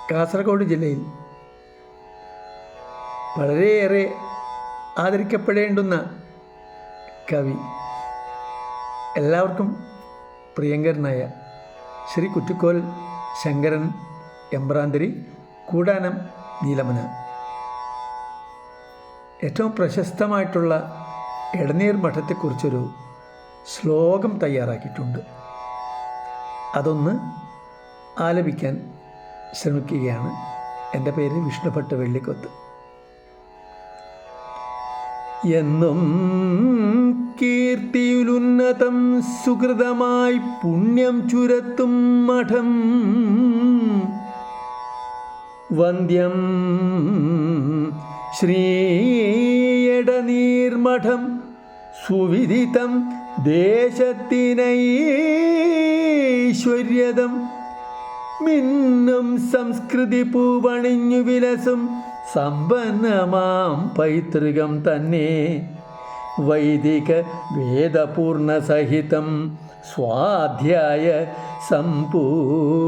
കാസർഗോഡ് ജില്ലയിൽ വളരെയേറെ ആദരിക്കപ്പെടേണ്ടുന്ന കവി, എല്ലാവർക്കും പ്രിയങ്കരനായ ശ്രീ കുറ്റിക്കോൽ ശങ്കരൻ എമ്പ്രാന്തിരി കൂടാനം നീലമന ഏറ്റവും പ്രശസ്തമായിട്ടുള്ള എടനീർ മഠത്തെക്കുറിച്ചൊരു ശ്ലോകം തയ്യാറാക്കിയിട്ടുണ്ട്. അതൊന്ന് ആലപിക്കാൻ ശ്രമിക്കുകയാണ്. എൻ്റെ പേര് വിഷ്ണുഭട്ട് വെള്ളിക്കൊത്ത്. എന്നും കീർത്തിയിലുന്നതം സുഹൃതമായി പുണ്യം ചുരത്തും മഠം വന്ദ്യം ശ്രീയടനീർമഠം സുവിദിതം ദേശത്തിനൈശ്വര്യതം മിന്നും സംസ്കൃതി പൂവണിഞ്ഞു വിലസും സമ്പന്നമാം പൈതൃകം തന്നെ വൈദിക വേദപൂർണ സഹിതം സ്വാധ്യായ സമ്പൂർണമാം